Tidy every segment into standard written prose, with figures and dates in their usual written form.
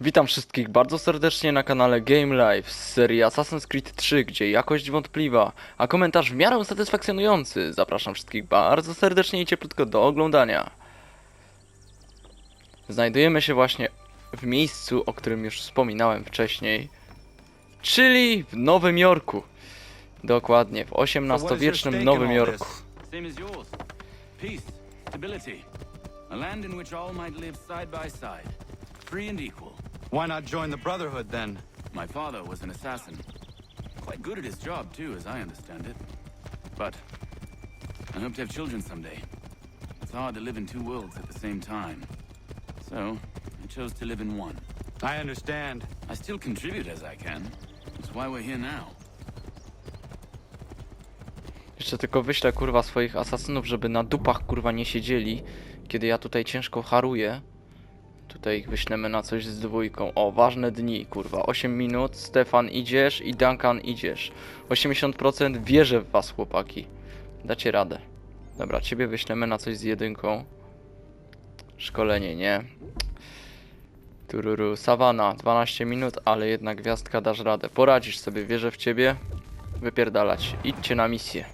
Witam wszystkich bardzo serdecznie na kanale Game Live z serii Assassin's Creed 3, gdzie jakość wątpliwa, a komentarz w miarę satysfakcjonujący. Zapraszam wszystkich bardzo serdecznie i cieplutko do oglądania. Znajdujemy się właśnie w miejscu, o którym już wspominałem wcześniej, czyli w Nowym Jorku. Dokładnie, w XVIII-wiecznym Nowym Jorku. A land in which all might live side by side, free and equal. Why not join the Brotherhood, then? My father was an assassin. Quite good at his job, too, as I understand it. But I hope to have children someday. It's hard to live in two worlds at the same time. So I chose to live in one. I understand. I still contribute as I can. That's why we're here now. Jeszcze tylko wyślę kurwa swoich asasynów, żeby na dupach kurwa nie siedzieli, kiedy ja tutaj ciężko haruję. Tutaj ich wyślemy na coś z dwójką. O, ważne dni, kurwa. 8 minut, Stefan idziesz i Duncan idziesz. 80% wierzę w was, chłopaki. Dacie radę. Dobra, ciebie wyślemy na coś z jedynką. Szkolenie, nie? Tururu, Savana, 12 minut, ale jedna gwiazdka, dasz radę. Poradzisz sobie, wierzę w ciebie. Wypierdalać. Idźcie na misję.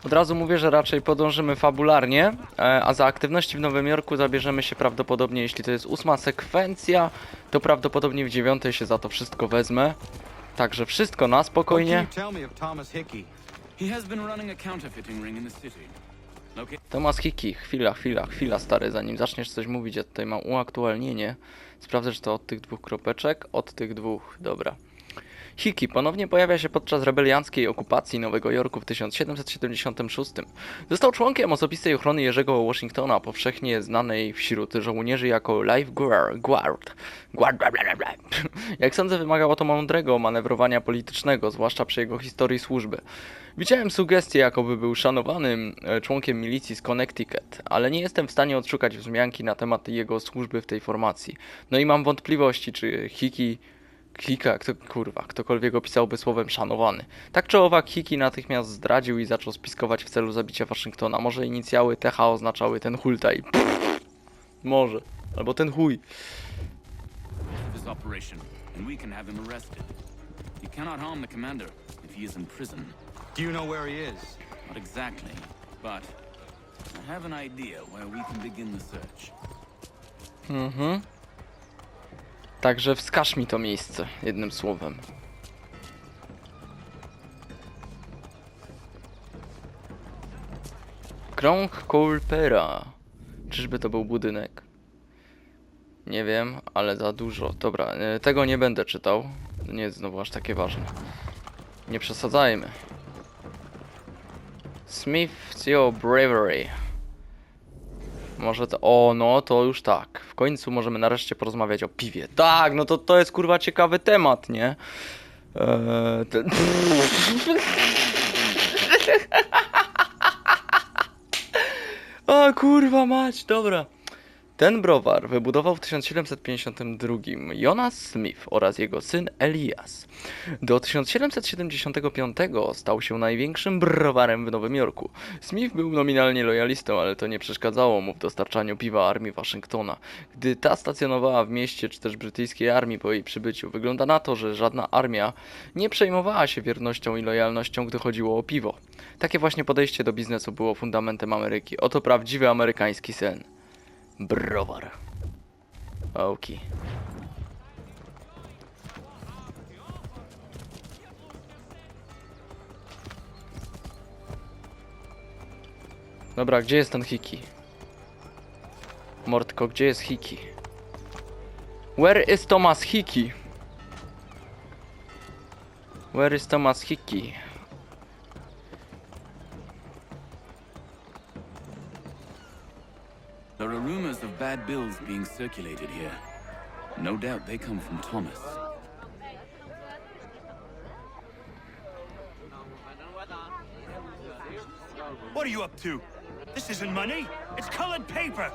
Od razu mówię, że raczej podążymy fabularnie, a za aktywności w Nowym Jorku zabierzemy się prawdopodobnie, jeśli to jest 8. sekwencja, to prawdopodobnie w 9. się za to wszystko wezmę. Także wszystko na spokojnie. Thomas Hickey, chwila stary, zanim zaczniesz coś mówić, ja tutaj mam uaktualnienie. Sprawdzę, czy to od tych dwóch kropeczek, od tych dwóch, dobra. Hickey ponownie pojawia się podczas rebelianckiej okupacji Nowego Jorku w 1776. Został członkiem osobistej ochrony Jerzego Washingtona, powszechnie znanej wśród żołnierzy jako Lifeguard. Jak sądzę, wymagało to mądrego manewrowania politycznego, zwłaszcza przy jego historii służby. Widziałem sugestie, jakoby był szanowanym członkiem milicji z Connecticut, ale nie jestem w stanie odszukać wzmianki na temat jego służby w tej formacji. No i mam wątpliwości, czy Hickey... ktokolwiek opisałby słowem szanowany. Tak czy owak, Hickey natychmiast zdradził i zaczął spiskować w celu zabicia Waszyngtona. Może inicjały TH oznaczały ten hultaj. Może. Albo ten chuj. Do you know where he is? Not exactly, but I have an idea where we can begin the search. Także wskaż mi to miejsce, jednym słowem. Krąg Coulpera. Czyżby to był budynek? Nie wiem, ale za dużo. Dobra, tego nie będę czytał. Nie jest znowu aż takie ważne. Nie przesadzajmy. Smith's your bravery. Może to... O, no to już tak. W końcu możemy nareszcie porozmawiać o piwie. Tak, no to jest kurwa ciekawy temat, nie? O kurwa mać, dobra. Ten browar wybudował w 1752 Jonas Smith oraz jego syn Elias. Do 1775 stał się największym browarem w Nowym Jorku. Smith był nominalnie lojalistą, ale to nie przeszkadzało mu w dostarczaniu piwa armii Waszyngtona, gdy ta stacjonowała w mieście czy też brytyjskiej armii po jej przybyciu. Wygląda na to, że żadna armia nie przejmowała się wiernością i lojalnością, gdy chodziło o piwo. Takie właśnie podejście do biznesu było fundamentem Ameryki. Oto prawdziwy amerykański sen. Browar. Oki. Dobra, gdzie jest ten Hickey? Mordko, gdzie jest Hickey? Where is Thomas Hickey? Where is Thomas Hickey? There are rumors of bad bills being circulated here. No doubt they come from Thomas. What are you up to? This isn't money. It's colored paper.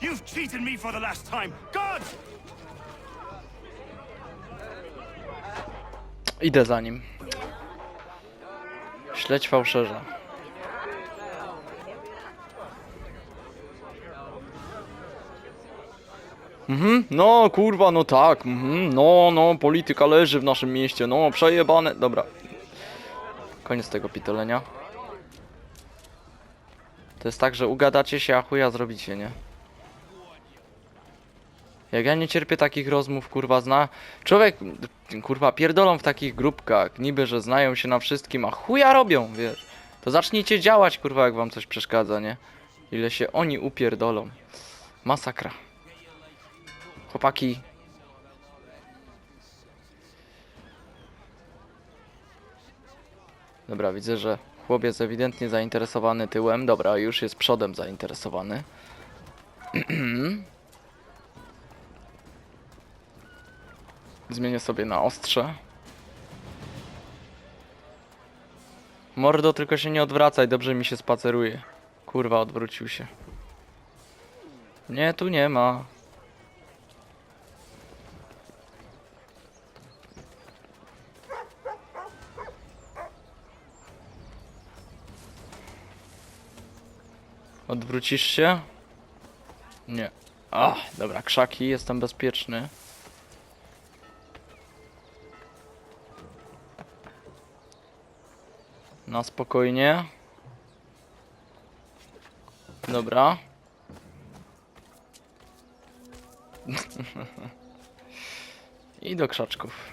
You've cheated me for the last time. God! Idę za nim. Śledź fałszerza. No kurwa, no tak. No, polityka leży w naszym mieście. No, przejebane. Dobra. Koniec tego pitolenia. To jest tak, że ugadacie się, a chuja zrobicie, nie? Jak ja nie cierpię takich rozmów, kurwa, człowiek, kurwa, pierdolą w takich grupkach, niby, że znają się na wszystkim, a chuja robią, wiesz. To zacznijcie działać, kurwa, jak wam coś przeszkadza, nie? Ile się oni upierdolą. Masakra. Chłopaki. Dobra, widzę, że chłopiec ewidentnie zainteresowany tyłem. Dobra, już jest przodem zainteresowany. Zmienię sobie na ostrze. Mordo, tylko się nie odwracaj, dobrze mi się spaceruje. Kurwa, odwrócił się. Nie, tu nie ma. Odwrócisz się? Nie. Ach, dobra, krzaki, jestem bezpieczny. Na spokojnie. Dobra. I do krzaczków.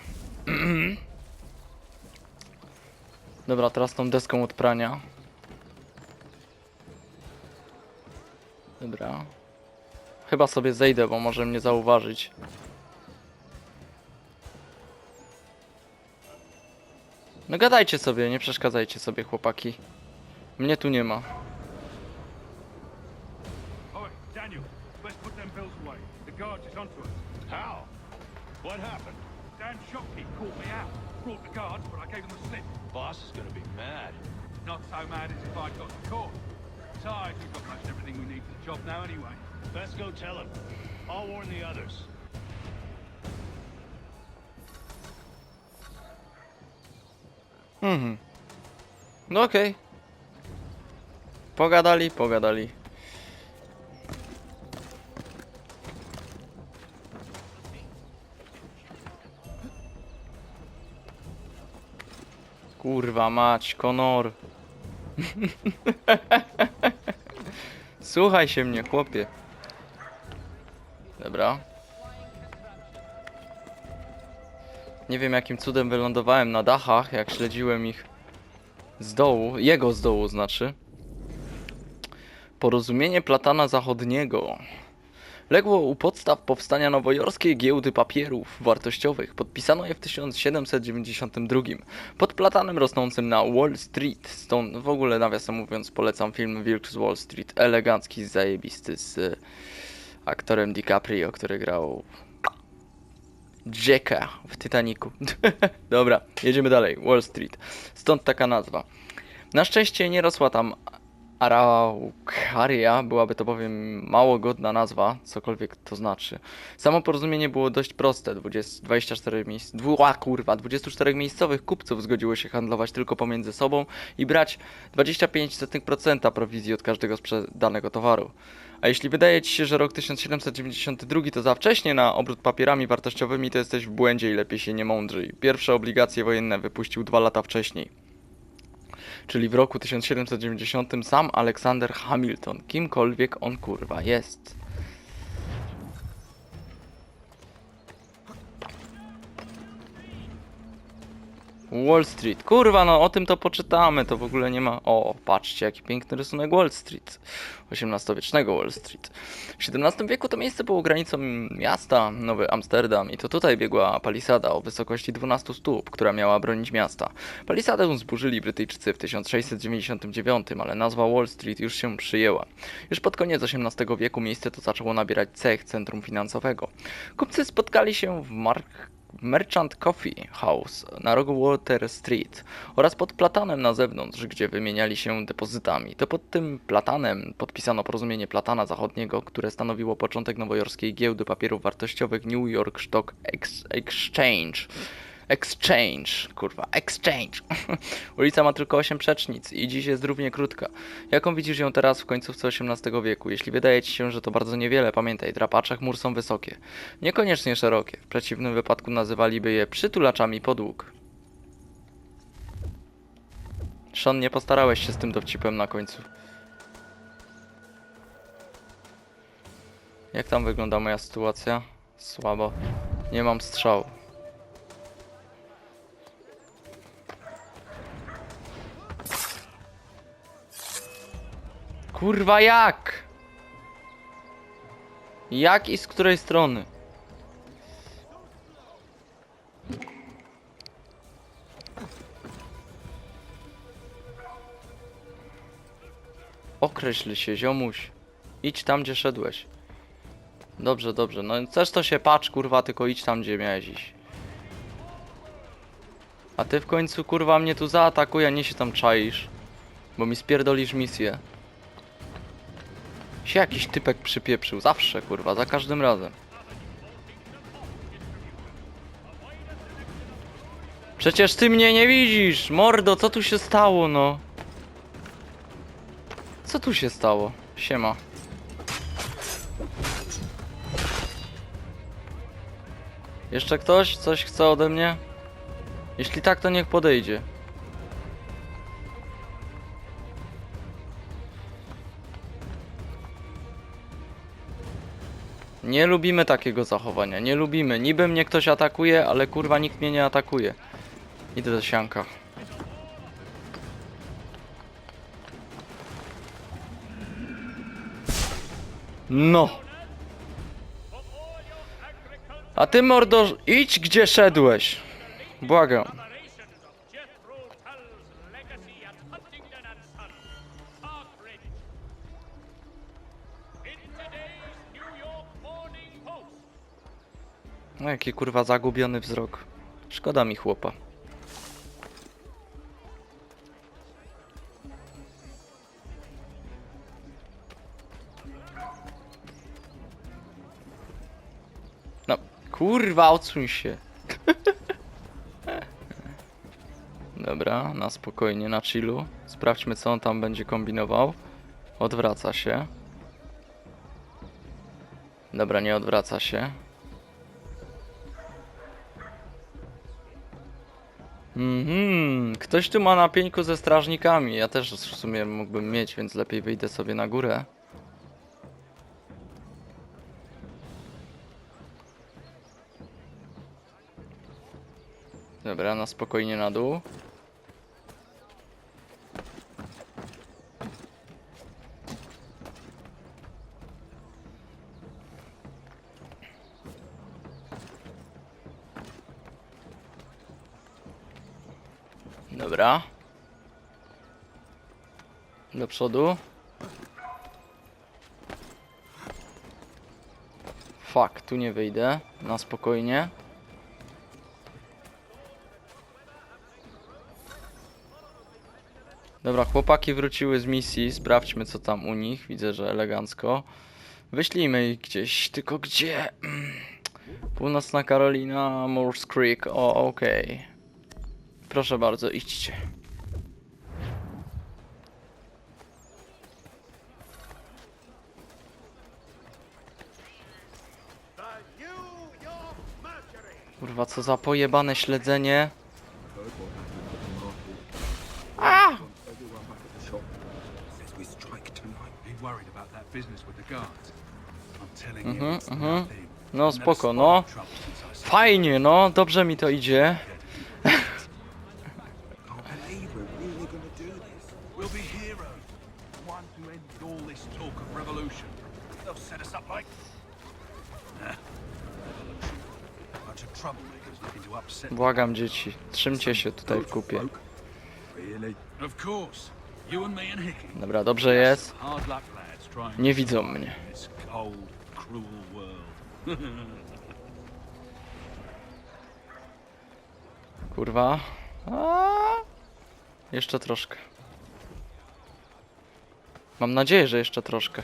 Dobra, teraz tą deską od prania. Dobra. Chyba sobie zejdę, bo może mnie zauważyć. No gadajcie sobie, nie przeszkadzajcie sobie, chłopaki. Mnie tu nie ma. Oi, Daniel, let's put them bills away. The guard is onto us. How? What happened? Dan Shopkeep caught me out. Brought the guards, but I gave them the slip. Boss is gonna be mad. Not so mad as if I'd got the court. Besides, we've got most everything we need for the job now anyway. Best go tell him. I'll warn the others. No okej. Pogadali, pogadali. Kurwa mać, Konor. Słuchaj się mnie, chłopie. Dobra. Nie wiem jakim cudem wylądowałem na dachach, jak śledziłem ich z dołu, jego z dołu znaczy. Porozumienie Platana Zachodniego legło u podstaw powstania nowojorskiej giełdy papierów wartościowych. Podpisano je w 1792 pod platanem rosnącym na Wall Street. Stąd w ogóle, nawiasem mówiąc, polecam film Wilk z Wall Street. Elegancki, zajebisty, z aktorem DiCaprio, który grał Jacka w Titanicu. Dobra, jedziemy dalej. Wall Street. Stąd taka nazwa. Na szczęście nie rosła tam Araucaria, byłaby to bowiem mało godna nazwa, cokolwiek to znaczy. Samo porozumienie było dość proste. 24 miejscowych kupców zgodziło się handlować tylko pomiędzy sobą i brać 25% prowizji od każdego sprzedanego towaru. A jeśli wydaje ci się, że rok 1792 to za wcześnie na obrót papierami wartościowymi, to jesteś w błędzie i lepiej się nie mądrzyj. Pierwsze obligacje wojenne wypuścił 2 lata wcześniej. Czyli w roku 1790 sam Alexander Hamilton, kimkolwiek on kurwa jest. Wall Street. Kurwa, no o tym to poczytamy, to w ogóle nie ma... O, patrzcie, jaki piękny rysunek Wall Street. XVIII-wiecznego Wall Street. W XVII wieku to miejsce było granicą miasta, Nowy Amsterdam, i to tutaj biegła palisada o wysokości 12 stóp, która miała bronić miasta. Palisadę zburzyli Brytyjczycy w 1699, ale nazwa Wall Street już się przyjęła. Już pod koniec XVIII wieku miejsce to zaczęło nabierać cech centrum finansowego. Kupcy spotkali się w Merchant Coffee House na rogu Water Street oraz pod platanem na zewnątrz, gdzie wymieniali się depozytami. To pod tym platanem podpisano porozumienie Platana Zachodniego, które stanowiło początek nowojorskiej giełdy papierów wartościowych New York Stock Exchange. Exchange, kurwa, exchange. Ulica ma tylko 8 przecznic i dziś jest równie krótka. Jaką widzisz ją teraz w końcówce XVIII wieku? Jeśli wydaje ci się, że to bardzo niewiele, pamiętaj, drapacze chmur są wysokie. Niekoniecznie szerokie. W przeciwnym wypadku nazywaliby je przytulaczami podłóg. Sean, nie postarałeś się z tym dowcipem na końcu. Jak tam wygląda moja sytuacja? Słabo. Nie mam strzału. Kurwa jak? Jak i z której strony? Określ się, ziomuś. Idź tam, gdzie szedłeś. Dobrze, dobrze. No też to się patrz, kurwa, tylko idź tam, gdzie miałeś iść. A ty w końcu, kurwa, mnie tu zaatakuj, a nie się tam czaisz. Bo mi spierdolisz misję. Się jakiś typek przypieprzył. Zawsze, kurwa, za każdym razem. Przecież ty mnie nie widzisz! Mordo, co tu się stało, no? Co tu się stało? Siema. Jeszcze ktoś? Coś chce ode mnie? Jeśli tak, to niech podejdzie. Nie lubimy takiego zachowania, nie lubimy. Niby mnie ktoś atakuje, ale kurwa nikt mnie nie atakuje. Idę do sianka. No. A ty, mordo, idź gdzie szedłeś. Błagam. No jaki kurwa zagubiony wzrok. Szkoda mi chłopa. No, kurwa, odsuń się. Dobra, na spokojnie, na chillu. Sprawdźmy, co on tam będzie kombinował. Odwraca się. Dobra, nie odwraca się. Ktoś tu ma na pieńku ze strażnikami. Ja też w sumie mógłbym mieć, więc lepiej wyjdę sobie na górę. Dobra, na spokojnie na dół. Dobra. Do przodu. Fuck, tu nie wyjdę. Na spokojnie. Dobra, chłopaki wróciły z misji. Sprawdźmy, co tam u nich. Widzę, że elegancko. Wyślijmy ich gdzieś. Tylko gdzie? Północna Karolina, Moores Creek. O, okej. Proszę bardzo, idźcie. Kurwa, co za pojebane śledzenie. A! No spoko, no. Fajnie, no. Dobrze mi to idzie. Błagam dzieci, trzymcie się tutaj w kupie. Dobra, dobrze jest. Nie widzą mnie. Kurwa. Jeszcze troszkę. Mam nadzieję, że jeszcze troszkę.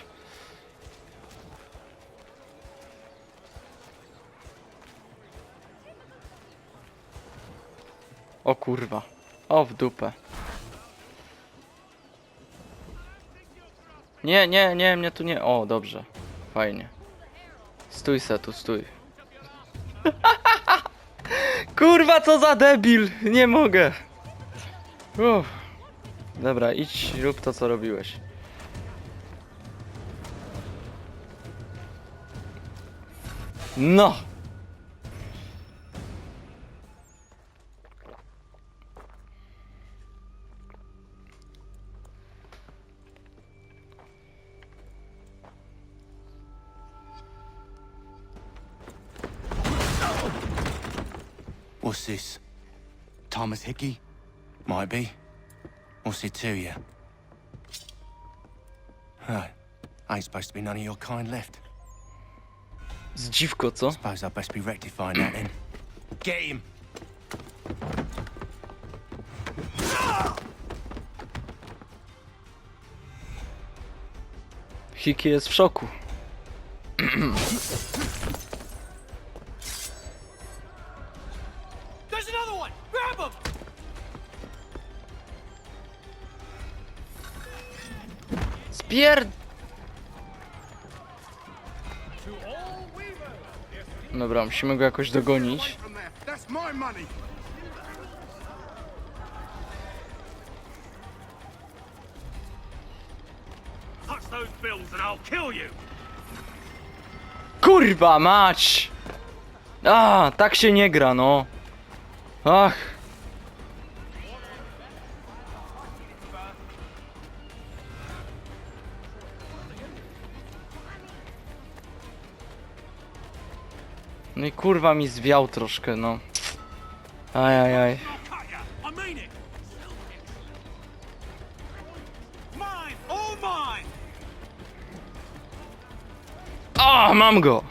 O kurwa. O w dupę. Nie, nie, nie, mnie tu nie... O, dobrze. Fajnie. Stój se tu, stój. Kurwa, co za debil! Nie mogę. Uff. Dobra, idź, rób to, co robiłeś. No! What's this? Thomas Hickey? Might be. What's it to you? Right. Ain't supposed to be none of your kind left. Zdziwko, co? Suppose I best be rectifying that then. Get him! Hiki jest w szoku. There's another one! Grab him! Spierd... Dobra, musimy go jakoś dogonić. That's my money. Touch those bills and I'll kill you. Kurwa mać! A, tak się nie gra, no. Ach. No i kurwa mi zwiał troszkę, no. Ajajaj. I'll cut ya. I mean it. Mine, all mine. O, mam go!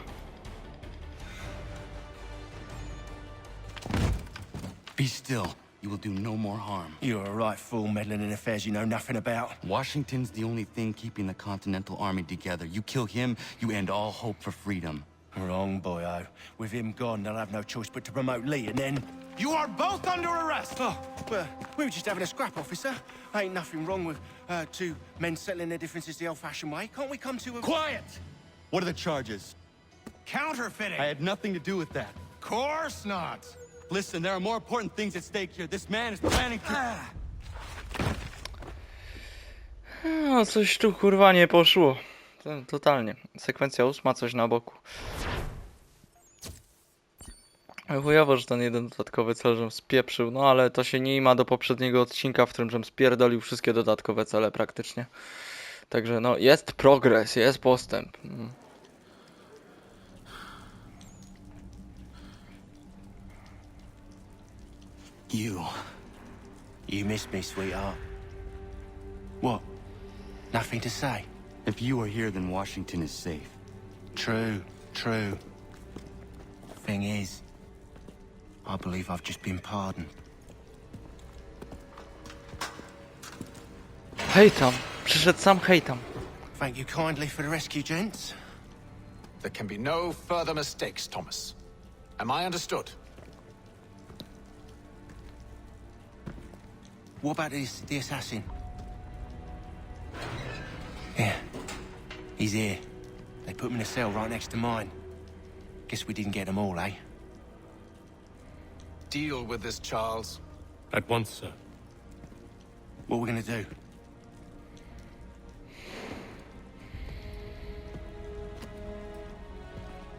Be still. You will do no more harm. You're a right fool meddling in affairs you know nothing about. Washington's the only thing keeping the Continental Army together. You kill him, you end all hope for freedom. Wrong, boyo. With him gone, they'll have no choice but to promote Lee, and then... You are both under arrest. Oh, well, we were just having a scrap, officer. Ain't nothing wrong with two men settling their differences the old-fashioned way. Can't we come to a... Quiet! What are the charges? Counterfeiting. I had nothing to do with that. Course not. Listen, there are more important things at stake here. This man is planning to... No, coś tu kurwa nie poszło. Totalnie. Sekwencja 8, coś na boku. Chujowo, że ten jeden dodatkowy cel, żem spieprzył, no ale to się nie ma do poprzedniego odcinka, w którym żem spierdolił wszystkie dodatkowe cele praktycznie. Także no, jest progres, jest postęp. You missed me, sweetheart. What? Nothing to say? If you are here, then Washington is safe. True, true. Thing is, I believe I've just been pardoned. Hej tam, przyszedł sam hej tam. Thank you kindly for the rescue, gents. There can be no further mistakes, Thomas. Am I understood? What about the assassin? Yeah, he's here. They put him in a cell right next to mine. Guess we didn't get them all, eh? Deal with this, Charles. At once, sir. What are we gonna do?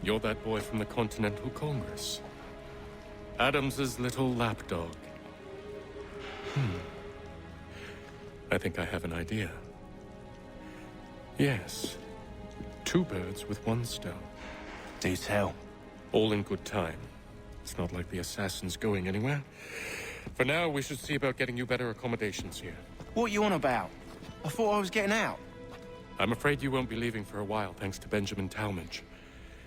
You're that boy from the Continental Congress. Adams's little lapdog. I think I have an idea. Yes. 2 birds with 1 stone. Do tell. All in good time. It's not like the assassin's going anywhere. For now, we should see about getting you better accommodations here. What are you on about? I thought I was getting out. I'm afraid you won't be leaving for a while, thanks to Benjamin Talmadge.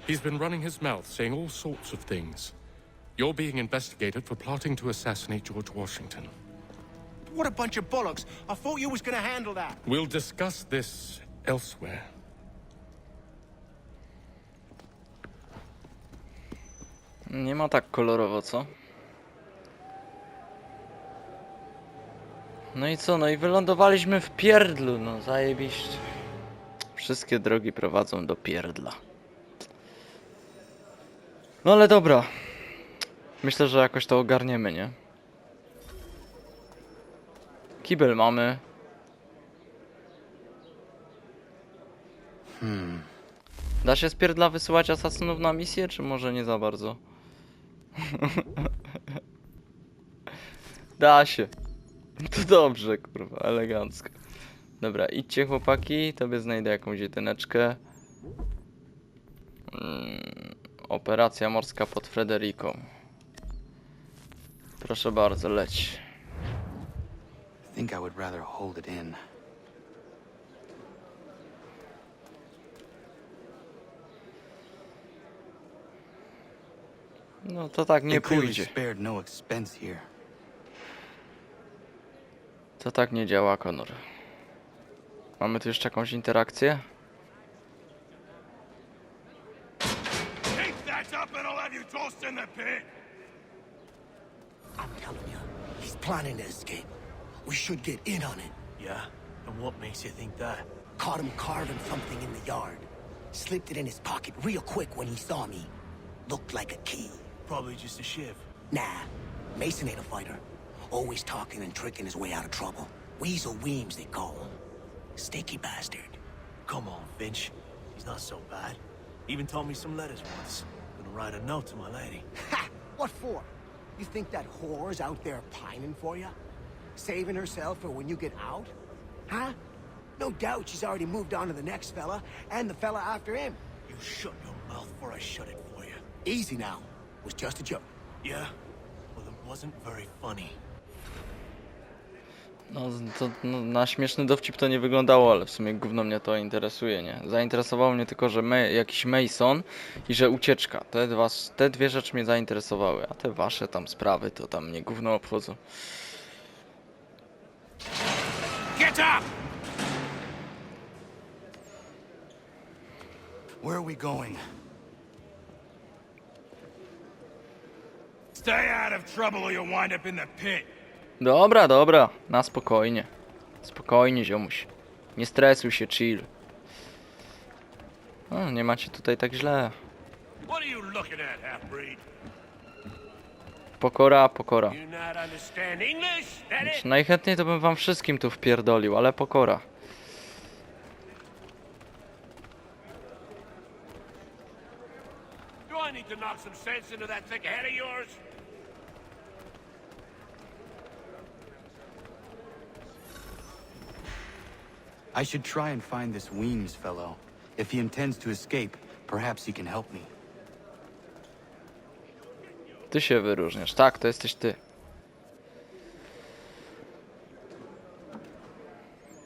He's been running his mouth, saying all sorts of things. You're being investigated for plotting to assassinate George Washington. What a bunch of bollocks. I thought you was gonna handle that. We'll discuss this elsewhere. Nie ma tak kolorowo, co? No i co? No i wylądowaliśmy w pierdlu, no zajebiście. Wszystkie drogi prowadzą do pierdla. No ale dobra. Myślę, że jakoś to ogarniemy, nie? Kibel mamy. Da się z pierdla wysyłać asasynów na misję, czy może nie za bardzo? Da się. To dobrze, kurwa, elegancko. Dobra, idźcie chłopaki, tobie znajdę jakąś jedyneczkę. Operacja morska pod Frederiką. Proszę bardzo, leć. I think I would rather hold it in. No to tak nie They clearly pójdzie. spared no expense here. To tak nie działa, Connor. Mamy tu jeszcze jakąś interakcję? Keep that up and I'll have you tossed in the pit! I'm telling you, he's planning to escape. We should get in on it. Yeah? And what makes you think that? Caught him carving something in the yard. Slipped it in his pocket real quick when he saw me. Looked like a key. Probably just a shiv. Nah, Mason ain't a fighter. Always talking and tricking his way out of trouble. Weasel Weems, they call him. Sticky bastard. Come on, Finch. He's not so bad. Even taught me some letters once. Gonna write a note to my lady. Ha! What for? You think that whore's out there pining for you? Saving herself for when you get out? Huh? No doubt she's already moved on to the next fella, and the fella after him. You shut your mouth before I shut it for you. Easy now. Was just a joke. Yeah? Well, it wasn't very funny. No, to, no, na śmieszny dowcip to nie wyglądało, ale w sumie gówno mnie to interesuje, nie? Zainteresowało mnie tylko, że jakiś Mason i że ucieczka. Te dwie rzeczy mnie zainteresowały, a te wasze tam sprawy to tam mnie gówno obchodzą. Get up! Where are we going? Stay out of trouble or you'll wind up in the pit. Dobra, dobra, na spokojnie. Spokojnie, ziomuś. Nie stresuj się, chill. No, nie macie tutaj tak źle. What are you looking at, half-breed? Pokora, pokora. You not understand English? That it? Znaczy, najchętniej to bym wam wszystkim tu wpierdolił, ale pokora. Do I need to knock some sense into that thick head of yours? I should try and find this Weems fellow. If he intends to escape, perhaps he can help me. Ty się wyróżniasz. Tak, to jesteś ty.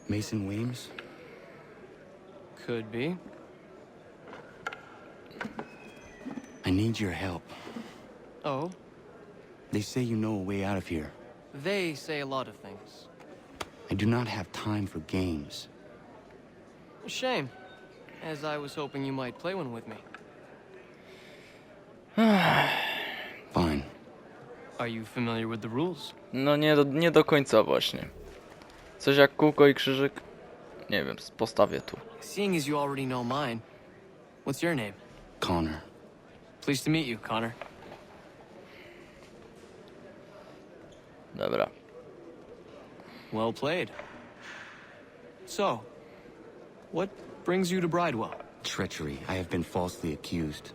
Mason Weems? Could be. I need your help. Oh? They say you know a way out of here. They say a lot of things. I do not have time for games. A shame, as I was hoping you might play one with me. Fine. Are you familiar with the rules? No nie do końca właśnie. Coś jak kółko i krzyżyk? Nie wiem, postawię tu. Seeing as you already know mine, what's your name? Connor. Pleased to meet you, Connor. Dobra. Well played. So, what brings you to Bridewell? Treachery. I have been falsely accused.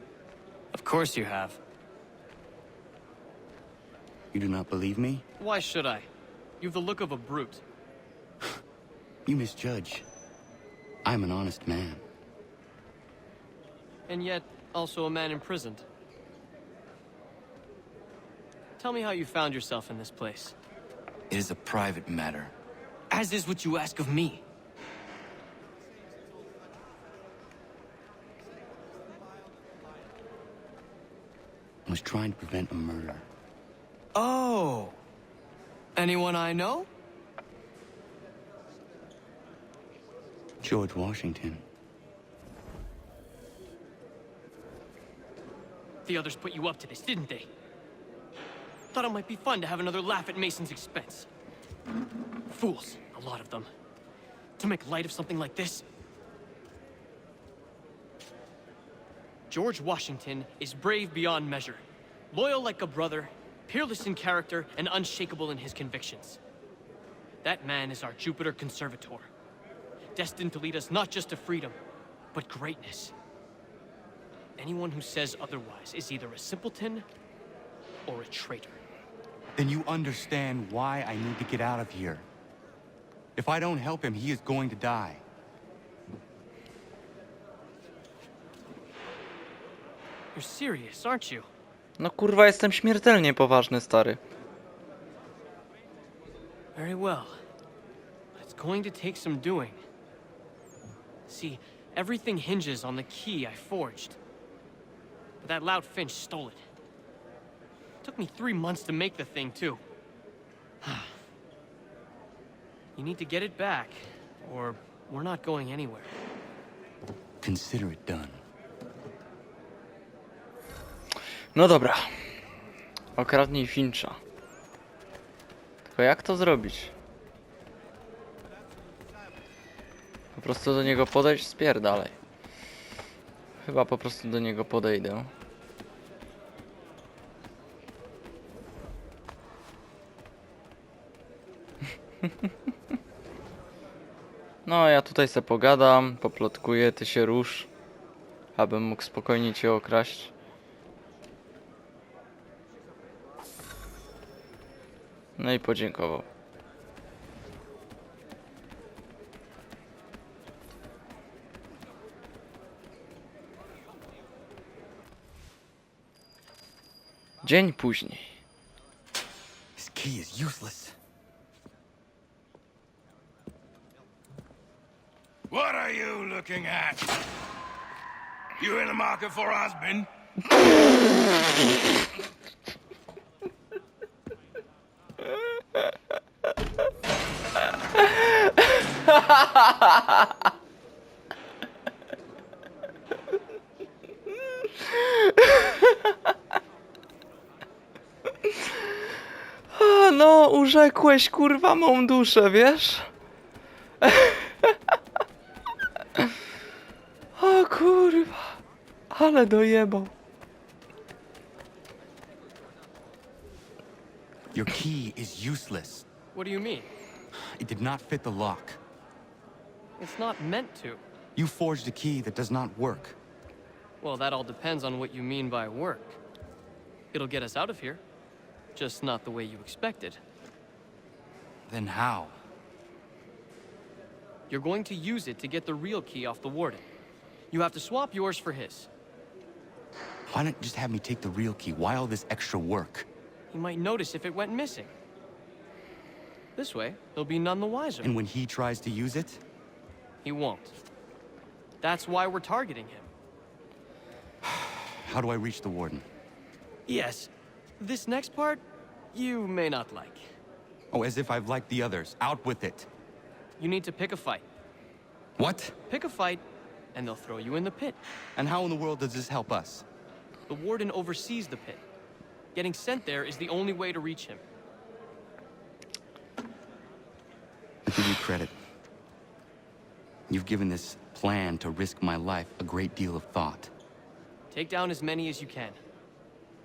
Of course you have. You do not believe me? Why should I? You've the look of a brute. You misjudge. I'm an honest man. And yet, also a man imprisoned. Tell me how you found yourself in this place. It is a private matter. As is what you ask of me. I was trying to prevent a murder. Oh! Anyone I know? George Washington. The others put you up to this, didn't they? Thought it might be fun to have another laugh at Mason's expense. Fools, a lot of them. To make light of something like this. George Washington is brave beyond measure, loyal like a brother, peerless in character, and unshakable in his convictions. That man is our Jupiter Conservator, destined to lead us not just to freedom, but greatness. Anyone who says otherwise is either a simpleton or a traitor. Then you understand why I need to get out of here. If I don't help him, he is going to die. You're serious, aren't you? No kurwa, jestem śmiertelnie poważny, stary. Very well. But it's going to take some doing. See, everything hinges on the key I forged. But that loud Finch stole it. Took me 3 months to make the thing, too. You need to get it back, or we're not going anywhere. Consider it done. No dobra. Okradnij Fincha. Tylko jak to zrobić? Po prostu do niego podejść? Spierdalaj. Chyba po prostu do niego podejdę. No, ja tutaj se pogadam, poplotkuję, ty się rusz, abym mógł spokojnie cię okraść. No i podziękował. Dzień później. This key is useless. What are you looking at? You in the market for a husband? No, urzekłeś kurwa mą duszę, wiesz? O kurwa, ale dojebał. Your key is useless. What do you mean? It did not fit the lock. It's not meant to. You forged a key that does not work. Well, that all depends on what you mean by work. It'll get us out of here. Just not the way you expected. Then how? You're going to use it to get the real key off the warden. You have to swap yours for his. Why not just have me take the real key? Why all this extra work? He might notice if it went missing. This way, he'll be none the wiser. And when he tries to use it? He won't. That's why we're targeting him. How do I reach the warden? Yes. This next part, you may not like. Oh, as if I've liked the others. Out with it. You need to pick a fight. What? Pick a fight, and they'll throw you in the pit. And how in the world does this help us? The warden oversees the pit. Getting sent there is the only way to reach him. I give you credit. You've given this plan to risk my life a great deal of thought. Take down as many as you can.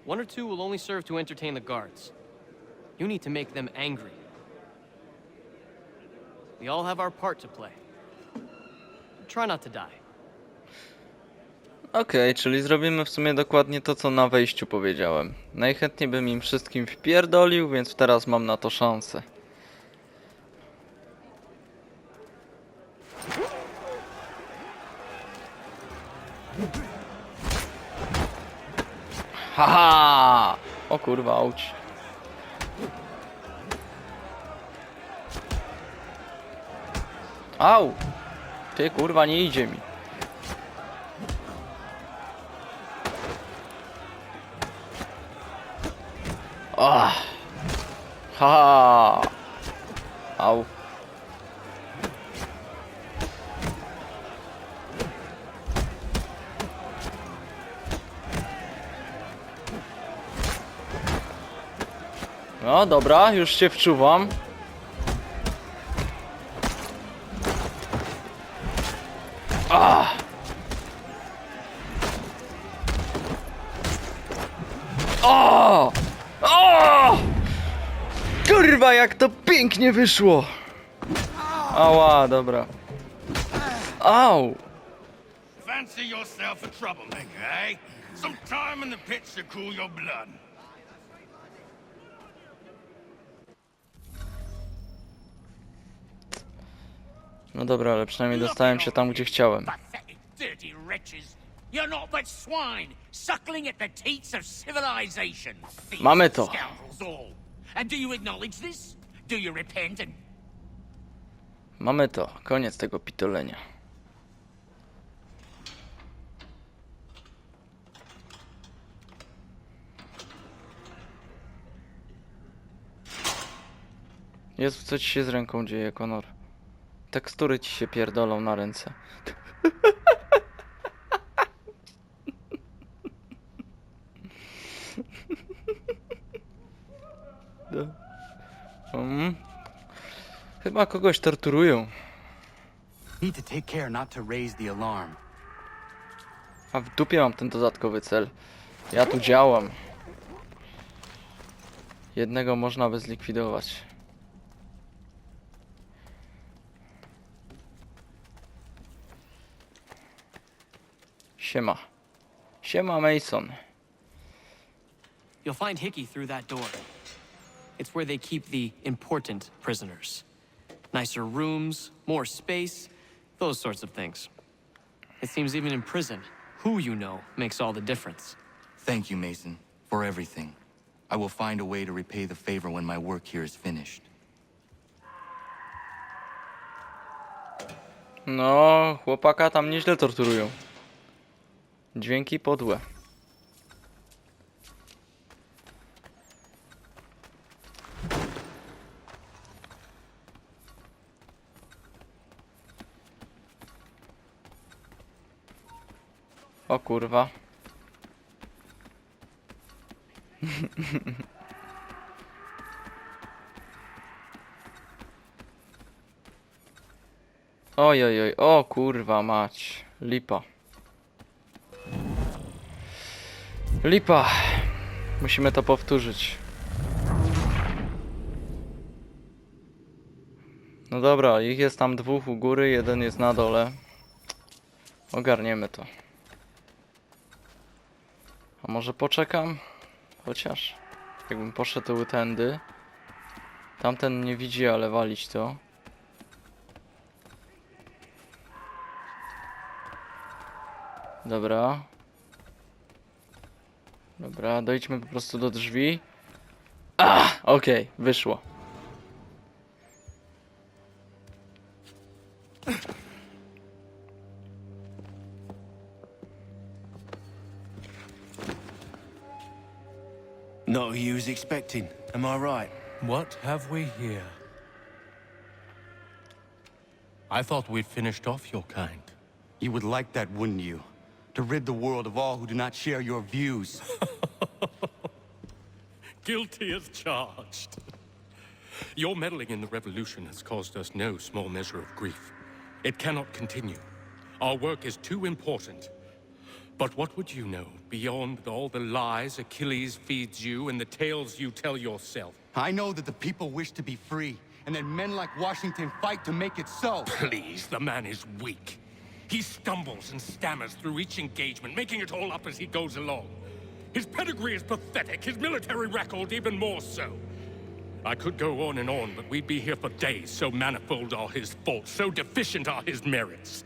1 or 2 will only serve to entertain the guards. You need to make them angry. We all have our part to play. Try not to die. Okej, czyli zrobimy w sumie dokładnie to, co na wejściu powiedziałem. Najchętniej bym im wszystkim wpierdolił, więc teraz mam na to szansę. Haha! O kurwa, auć. Au! Ty kurwa, nie idzie mi. Ah! Ha! Au. No dobra, już się wczuwam. O! O! Kurwa, jak to pięknie wyszło! Ała, dobra. Au! Fancy yourself a troublemaker, eh? Some time in the pits to cool your blood. No dobra, ale przynajmniej dostałem się tam, gdzie chciałem. Pathetic, dirty wretches. You're not but swine, suckling at the teats of civilization. Mamy to. Scoundrels all. And do you acknowledge this? Do you repent and... Mamy to. Koniec tego pitolenia. Jezu, co ci się z ręką dzieje, Konor? Tekstury ci się pierdolą na ręce. Chyba kogoś torturują. Need to take care not to raise the alarm. A w dupie mam ten dodatkowy cel. Ja tu działam. Jednego można by zlikwidować. Siema. Siema, Mason. You'll find Hickey through that door. It's where they keep the important prisoners. Nicer rooms, more space, those sorts of things. It seems even in prison, who you know makes all the difference. Thank you, Mason, for everything. I will find a way to repay the favor when my work here is finished. No, chłopaka tam nieźle torturują. Dźwięki podłe. O kurwa. Oj, oj, oj, o kurwa mać. Lipa. Lipa. Musimy to powtórzyć. No dobra, ich jest tam dwóch u góry, jeden jest na dole. Ogarniemy to. A może poczekam? Chociaż jakbym poszedł tędy. Tamten nie widzi, ale walić to. Dobra. Dobra, dojdźmy po prostu do drzwi. Okej, wyszło. Not who you was expecting, am I right? What have we here? I thought we'd finished off your kind. You would like that, wouldn't you? To rid the world of all who do not share your views. Guilty as charged. Your meddling in the revolution has caused us no small measure of grief. It cannot continue. Our work is too important. But what would you know beyond all the lies Achilles feeds you and the tales you tell yourself? I know that the people wish to be free, and that men like Washington fight to make it so. Please, the man is weak. He stumbles and stammers through each engagement, making it all up as he goes along. His pedigree is pathetic, his military record even more so. I could go on and on, but we'd be here for days, so manifold are his faults, so deficient are his merits.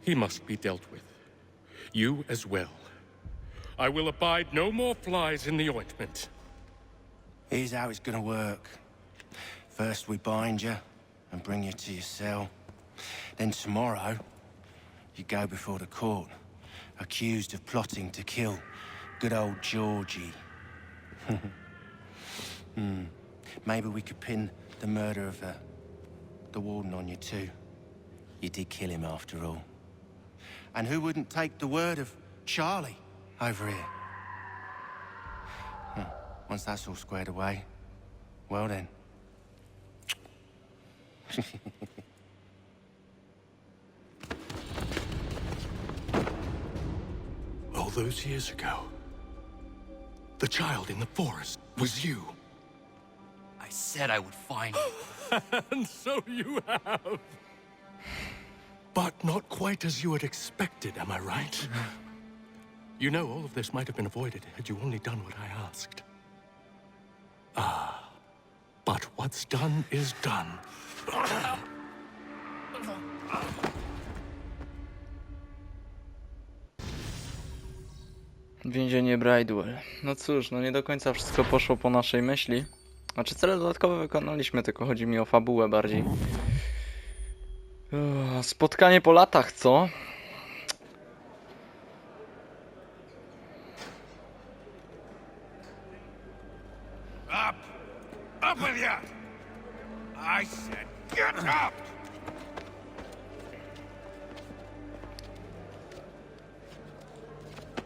He must be dealt with. You as well. I will abide no more flies in the ointment. Here's how it's gonna work. First we bind you and bring you to your cell. Then tomorrow, you go before the court, accused of plotting to kill good old Georgie. Maybe we could pin the murder of the warden on you too. You did kill him after all. And who wouldn't take the word of Charlie over here? Once that's all squared away, well then. those years ago, the child in the forest was you. I said I would find you. And so you have. But not quite as you had expected, am I right? You know, all of this might have been avoided had you only done what I asked. But what's done is done. Więzienie Bridewell. No cóż, no nie do końca wszystko poszło po naszej myśli. Znaczy cele dodatkowe wykonaliśmy, tylko chodzi mi o fabułę bardziej. Spotkanie po latach, co? Up! Up with you! I said get up!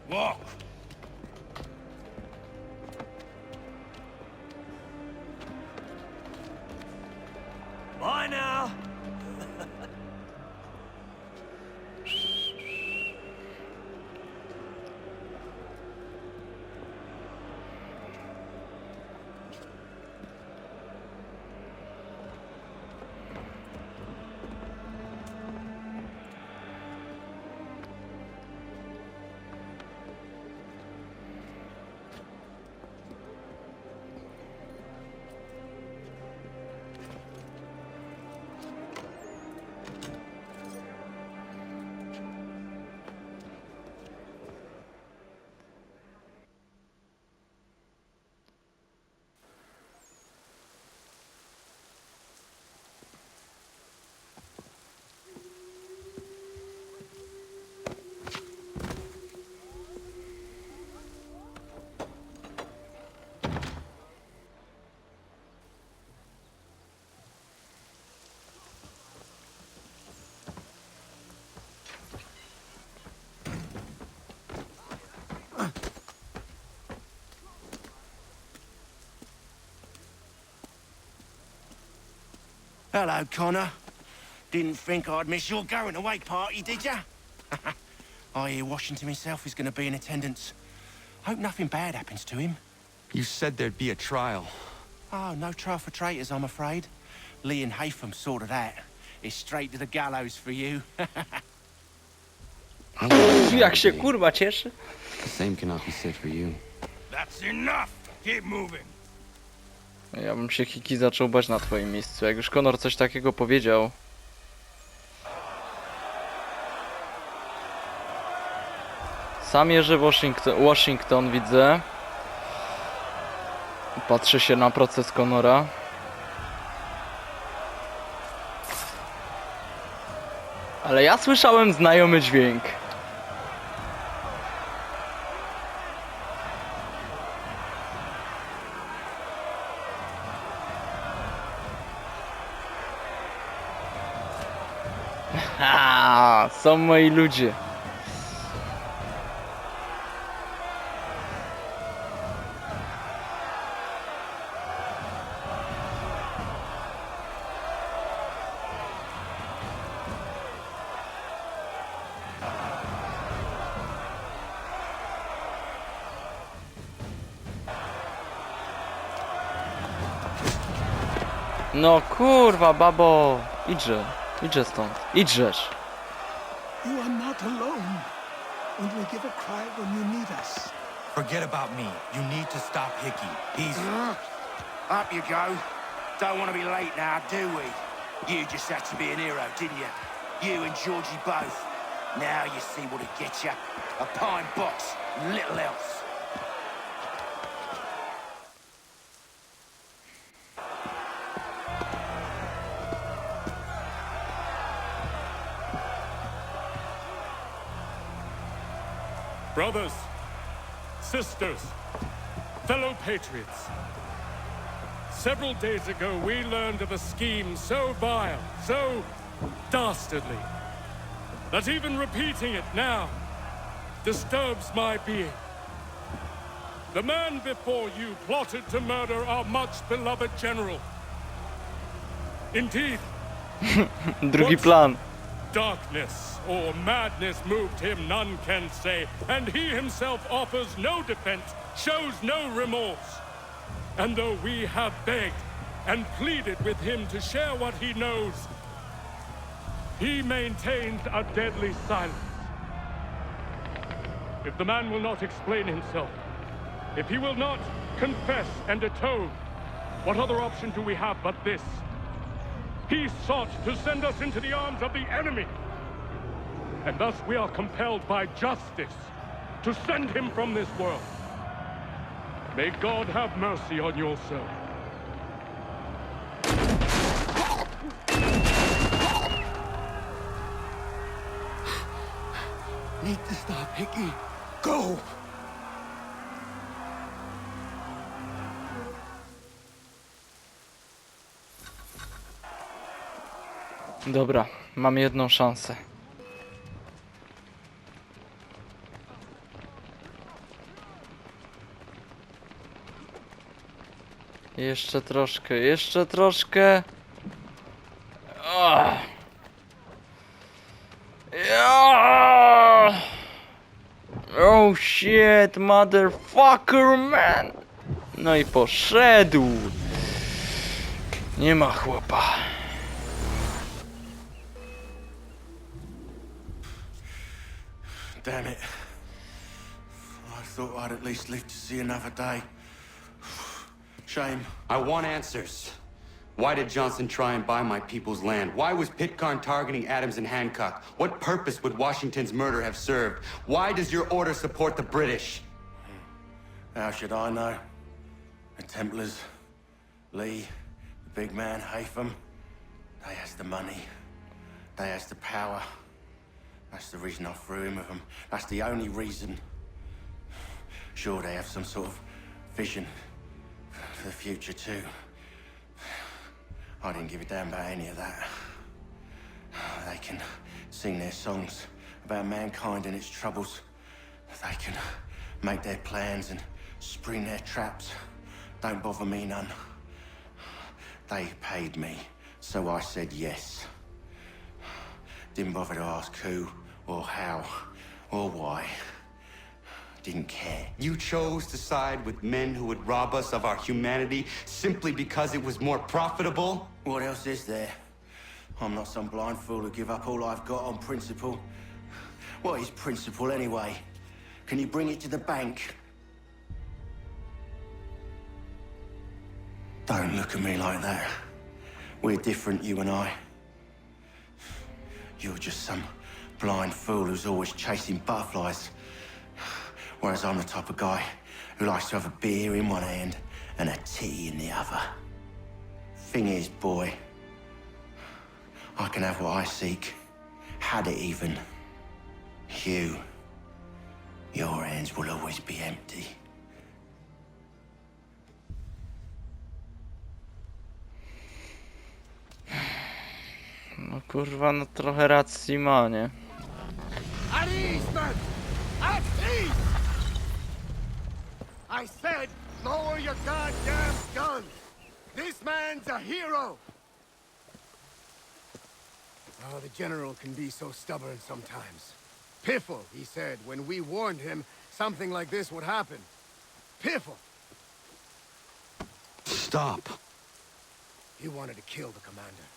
Walk! Bye now. Hello, Connor. Didn't think I'd miss your going away party, did ya? I hear Washington himself is going to be in attendance. Hope nothing bad happens to him. You said there'd be a trial. Oh, no trial for traitors, I'm afraid. Lee and Haytham sorted that. It's straight to the gallows for you. Jak się kurwa cieszy. The same cannot be said for you. That's enough. Keep moving. Ja bym się Hiki zaczął bać na twoim miejscu. Jak już Connor coś takiego powiedział. Sam Jerzy Washington widzę. Patrzy się na proces Connora. Ale ja słyszałem znajomy dźwięk. Ha, są moi ludzie. No kurwa, babo, idźże stąd, idźżesz. You are not alone. We will give a cry when you need us. Forget about me. You need to stop Hickey. He's... Up you go. Don't want to be late now, do we? You just had to be an hero, didn't you? You and Georgie both. Now you see what it gets you. A pine box, little else. Brothers, sisters, fellow patriots. Several days ago, we learned of a scheme so vile, so dastardly, that even repeating it now disturbs my being. The man before you plotted to murder our much-beloved general. Indeed. Drugi plan. darkness or madness moved him, none can say, and he himself offers no defense, shows no remorse. And though we have begged and pleaded with him to share what he knows, he maintains a deadly silence. If the man will not explain himself, if he will not confess and atone, what other option do we have but this? He sought to send us into the arms of the enemy. And thus we are compelled by justice to send him from this world. May God have mercy on your soul. Need to stop, Hickey. Go! Dobra, mam jedną szansę. Jeszcze troszkę, jeszcze troszkę. Oh. Yeah. Oh shit, motherfucker, man. No i poszedł. Nie ma chłopa. Damn it. I thought I'd at least live to see another day. Shame. I want answers. Why did Johnson try and buy my people's land? Why was Pitcairn targeting Adams and Hancock? What purpose would Washington's murder have served? Why does your order support the British? How should I know? The Templars, Lee, the big man, Haytham, they has the money. They has the power. That's the reason I threw him with them. That's the only reason. Sure, they have some sort of vision for the future, too. I didn't give a damn about any of that. They can sing their songs about mankind and its troubles. They can make their plans and spring their traps. Don't bother me none. They paid me, so I said yes. Didn't bother to ask who, or how, or why. Didn't care. You chose to side with men who would rob us of our humanity simply because it was more profitable? What else is there? I'm not some blind fool who give up all I've got on principle. What is principle anyway? Can you bring it to the bank? Don't look at me like that. We're different, you and I. You're just some blind fool who's always chasing butterflies. Whereas I'm the type of guy who likes to have a beer in one hand and a tea in the other. Thing is, boy, I can have what I seek. Had it even. Your hands will always be empty. No kurwa, no trochę racji ma, nie? At ease, man! At ease! I said, lower your goddamn guns! This man's a hero! Oh, the general can be so stubborn sometimes. Piffle, he said, when we warned him something like this would happen. Piffle! Stop. He wanted to kill the commander.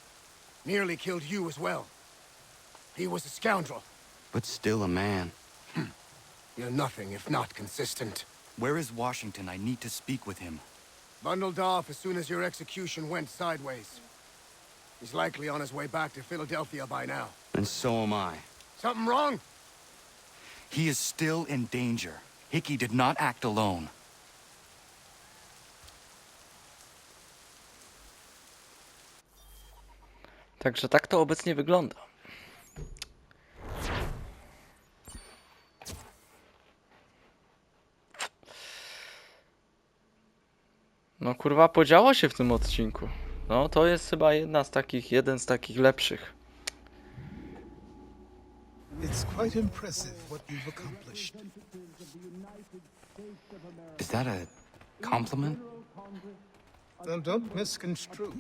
Nearly killed you as well. He was a scoundrel. But still a man. You're nothing if not consistent. Where is Washington? I need to speak with him. Bundled off as soon as your execution went sideways. He's likely on his way back to Philadelphia by now. And so am I. Something wrong? He is still in danger. Hickey did not act alone. Także tak to obecnie wygląda. No kurwa, podziało się w tym odcinku. No to jest chyba jeden z takich lepszych. It's quite impressive what you've accomplished. Is that a compliment? Then don't misconstrue.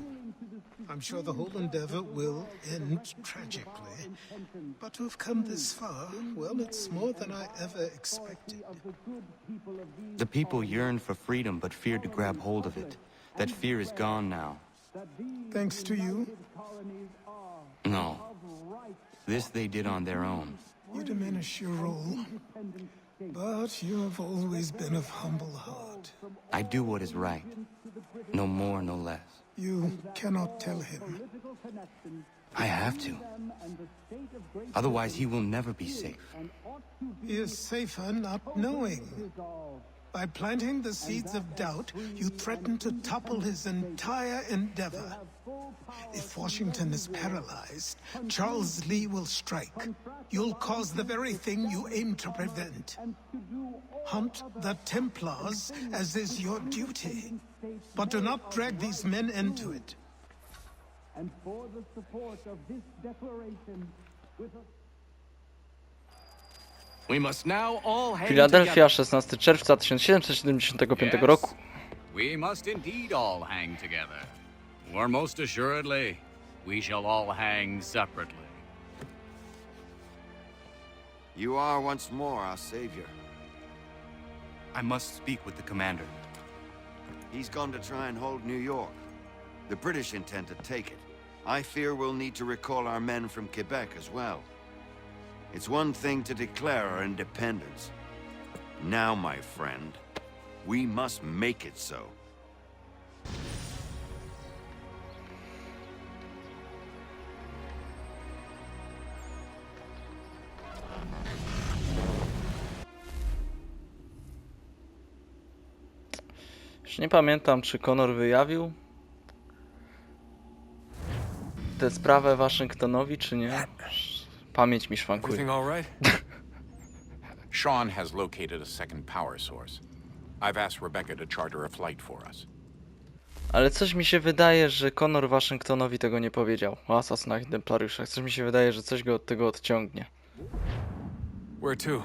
I'm sure the whole endeavor will end tragically. But to have come this far, well, it's more than I ever expected. The people yearned for freedom but feared to grab hold of it. That fear is gone now. Thanks to you, No. This they did on their own. you diminish your role. But you have always been of humble heart. I do what is right. No more, no less. You cannot tell him. I have to. Otherwise, he will never be safe. He is safer not knowing. By planting the seeds of doubt, you threaten to topple his entire endeavor. If Washington is paralyzed, Charles Lee will strike. You'll cause the very thing you aim to prevent. Hunt the Templars, as is your duty. But do not drag these men into it. And for the support of this declaration, with a... We must now all hang Filadelfia, 16 czerwca 1775 roku. We must indeed all hang together. Or most assuredly, we shall all hang separately. You are once more our savior. I must speak with the commander. He's gone to try and hold New York. The British intend to take it. I fear we'll need to recall our men from Quebec as well. It's one thing to declare our independence. Now, my friend, we must make it so. Już nie pamiętam, czy Connor wyjawił tę sprawę Waszyngtonowi, czy nie. Pamięć mi szwankuje. Everything all right? Sean has located a second power source. I've asked Rebecca to charter a flight for us. Ale coś mi się wydaje, że Connor Waszyngtonowi tego nie powiedział o Asasynach i Templariuszach. Coś mi się wydaje, że coś go od tego odciągnie. Where to?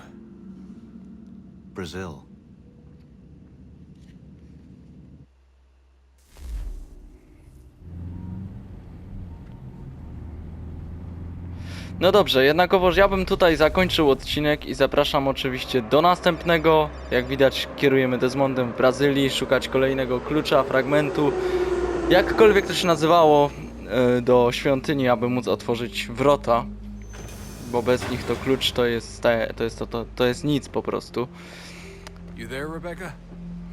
Brazil. No dobrze, jednakowoż ja bym tutaj zakończył odcinek i zapraszam oczywiście do następnego. Jak widać, kierujemy Desmondem w Brazylii, szukać kolejnego klucza, fragmentu, jakkolwiek to się nazywało, do świątyni, aby móc otworzyć wrota, bo bez nich to klucz to jest nic po prostu. You there, Rebecca?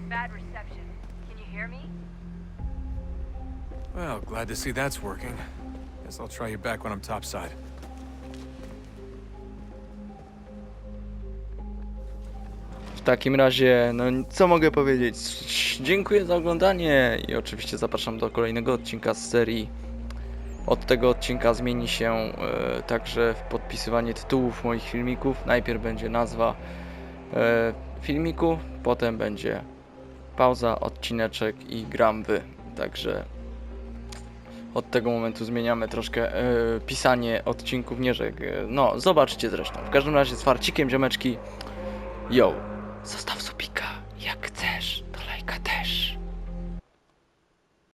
Bad reception. Can you hear me? Well, glad to see that's working. Guess I'll try you back when I'm topside. W takim razie, no co mogę powiedzieć? Dziękuję za oglądanie i oczywiście zapraszam do kolejnego odcinka z serii. Od tego odcinka zmieni się także podpisywanie tytułów moich filmików. Najpierw będzie nazwa filmiku, potem będzie pauza, odcineczek i gram wy. Także od tego momentu zmieniamy troszkę pisanie odcinków, nie że... No, zobaczcie zresztą. W każdym razie z farcikiem, ziomeczki. Yo! Zostaw